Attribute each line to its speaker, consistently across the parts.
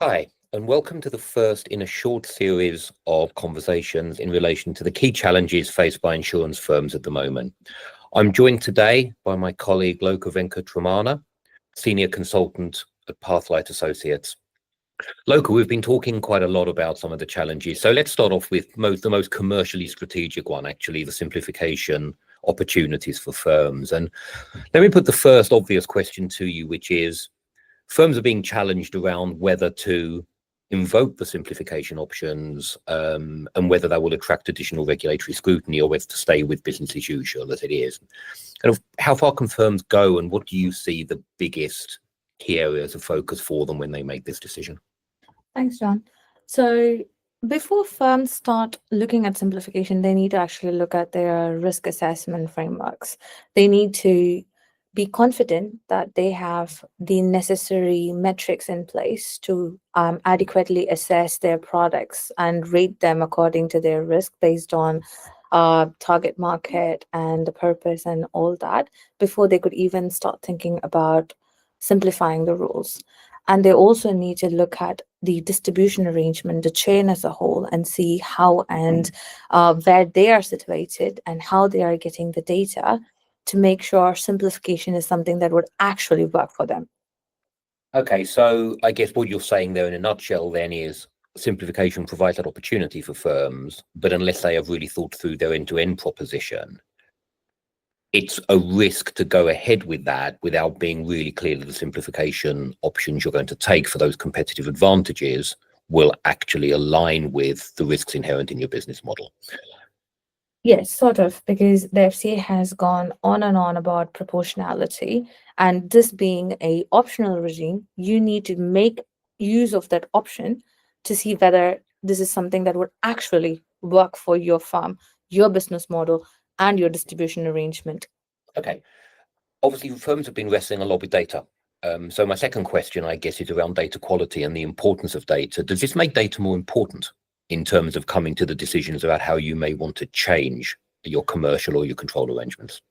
Speaker 1: Hi, and welcome to the first in a short series of conversations in relation to the key challenges faced by insurance firms at the moment. I'm joined today by my colleague Loka Venkatramana, Senior Consultant at Pathlight Associates. Loka, we've been talking quite a lot about some of the challenges, so let's start off with the most commercially strategic one, actually, the simplification opportunities for firms. And let me put the first obvious question to you, which is, firms are being challenged around whether to invoke the simplification options and whether that will attract additional regulatory scrutiny or whether to stay with business as usual as it is. Kind of how far can firms go, and what do you see the biggest key areas of focus for them when they make this decision?
Speaker 2: Thanks, John. So before firms start looking at simplification, they need to actually look at their risk assessment frameworks. They need to be confident that they have the necessary metrics in place to adequately assess their products and rate them according to their risk based on target market and the purpose and all that before they could even start thinking about simplifying the rules. And they also need to look at the distribution arrangement, the chain as a whole, and see how and where they are situated and how they are getting the data to make sure simplification is something that would actually work for them.
Speaker 1: Okay, so I guess what you're saying there in a nutshell then is simplification provides that opportunity for firms, but unless they have really thought through their end-to-end proposition, it's a risk to go ahead with that without being really clear that the simplification options you're going to take for those competitive advantages will actually align with the risks inherent in your business model.
Speaker 2: Yes, sort of, because the FCA has gone on and on about proportionality, and this being a optional regime, you need to make use of that option to see whether this is something that would actually work for your farm, your business model, and your distribution arrangement.
Speaker 1: Okay, obviously firms have been wrestling a lot with data. So my second question, I guess, is around data quality and the importance of data. Does this make data more important in terms of coming to the decisions about how you may want to change your commercial or your control arrangements?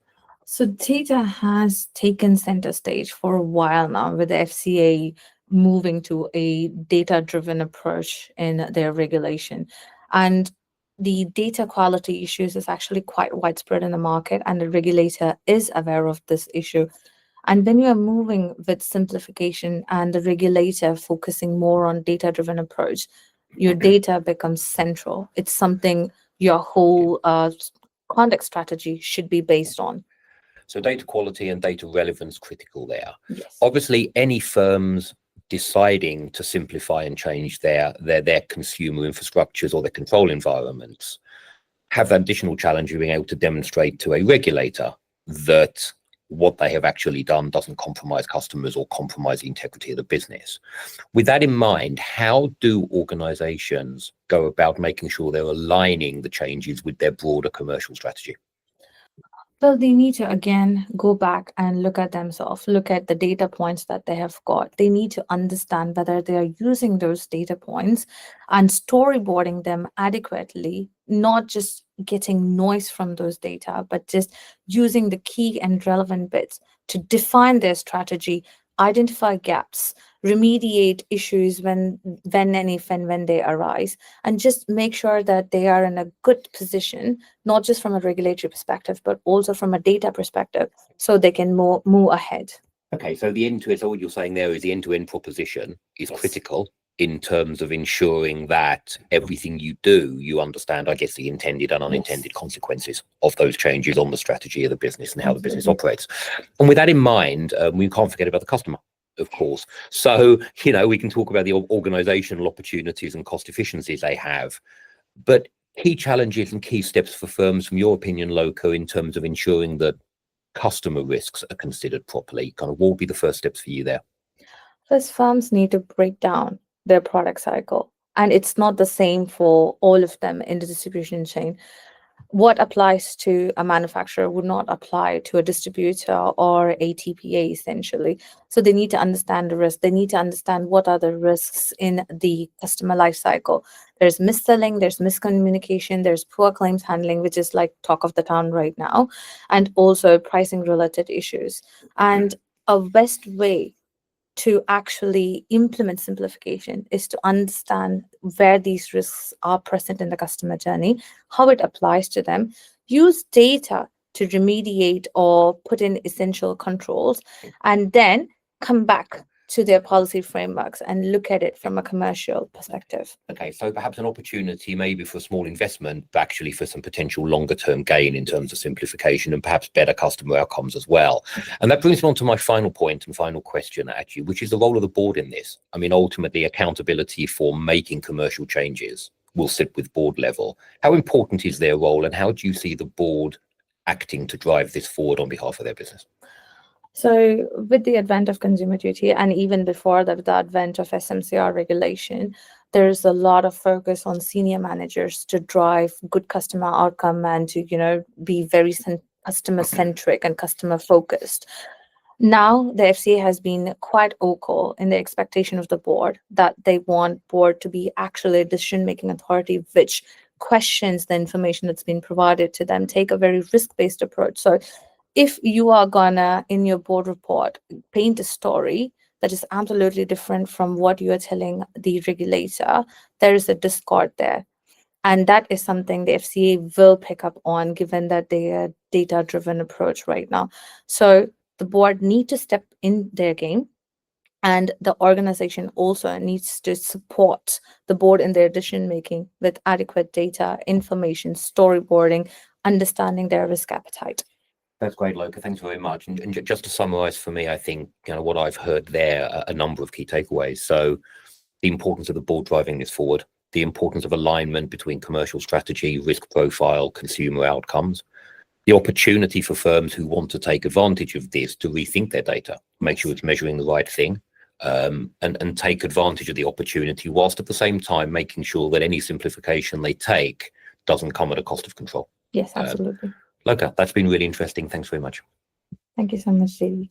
Speaker 2: So data has taken center stage for a while now, with the FCA moving to a data-driven approach in their regulation. And the data quality issues is actually quite widespread in the market, and the regulator is aware of this issue. And when you are moving with simplification and the regulator focusing more on data-driven approach, your data becomes central. It's something your whole conduct strategy should be based on.
Speaker 1: So data quality and data relevance critical there.
Speaker 2: Yes.
Speaker 1: Obviously, any firms deciding to simplify and change their consumer infrastructures or their control environments have that additional challenge of being able to demonstrate to a regulator that what they have actually done doesn't compromise customers or compromise the integrity of the business. With that in mind, how do organizations go about making sure they're aligning the changes with their broader commercial strategy?
Speaker 2: Well, they need to again go back and look at themselves, look at the data points that they have got. They need to understand whether they are using those data points and storyboarding them adequately, not just getting noise from those data, but just using the key and relevant bits to define their strategy, identify gaps, remediate issues when and if and when they arise, and just make sure that they are in a good position, not just from a regulatory perspective, but also from a data perspective, so they can move ahead.
Speaker 1: Okay, so the end-to-end, so what you're saying there is the end-to-end proposition is
Speaker 2: Yes.
Speaker 1: critical in terms of ensuring that everything you do, you understand, I guess, the intended and unintended consequences of those changes on the strategy of the business and how the business operates. And with that in mind, we can't forget about the customer, of course. So, we can talk about the organizational opportunities and cost efficiencies they have, but key challenges and key steps for firms, from your opinion, Loco, in terms of ensuring that customer risks are considered properly, kind of what will be the first steps for you there?
Speaker 2: First, firms need to break down their product cycle, and it's not the same for all of them in the distribution chain. What applies to a manufacturer would not apply to a distributor or a TPA, essentially. So they need to understand the risk. They need to understand what are the risks in the customer life cycle. There's mis-selling, there's miscommunication, there's poor claims handling, which is like talk of the town right now, and also pricing related issues. And a best way to actually implement simplification is to understand where these risks are present in the customer journey, how it applies to them, use data to remediate or put in essential controls, and then come back to their policy frameworks and look at it from a commercial perspective.
Speaker 1: Okay, so perhaps an opportunity maybe for a small investment, but actually for some potential longer term gain in terms of simplification and perhaps better customer outcomes as well. And that brings me on to my final point and final question actually, which is the role of the board in this. I mean, ultimately accountability for making commercial changes will sit with board level. How important is their role and how do you see the board acting to drive this forward on behalf of their business?
Speaker 2: So with the advent of consumer duty and even before that, with the advent of SMCR regulation, there's a lot of focus on senior managers to drive good customer outcome and to, be very customer centric and customer focused. Now the FCA has been quite vocal in the expectation of the board that they want board to be actually a decision-making authority which questions the information that's been provided to them, take a very risk-based approach. So if you are gonna, in your board report, paint a story that is absolutely different from what you are telling the regulator, there is a discord there. And that is something the FCA will pick up on, given that they are data-driven approach right now. So the board need to step in their game, and the organization also needs to support the board in their decision-making with adequate data, information, storyboarding, understanding their risk appetite.
Speaker 1: That's great, Loka. Thanks very much. And just to summarize for me, I think what I've heard there are a number of key takeaways. So the importance of the board driving this forward, the importance of alignment between commercial strategy, risk profile, consumer outcomes, the opportunity for firms who want to take advantage of this to rethink their data, make sure it's measuring the right thing, and take advantage of the opportunity whilst at the same time making sure that any simplification they take doesn't come at a cost of control.
Speaker 2: Yes, absolutely.
Speaker 1: Loka, that's been really interesting. Thanks very much.
Speaker 2: Thank you so much, JD.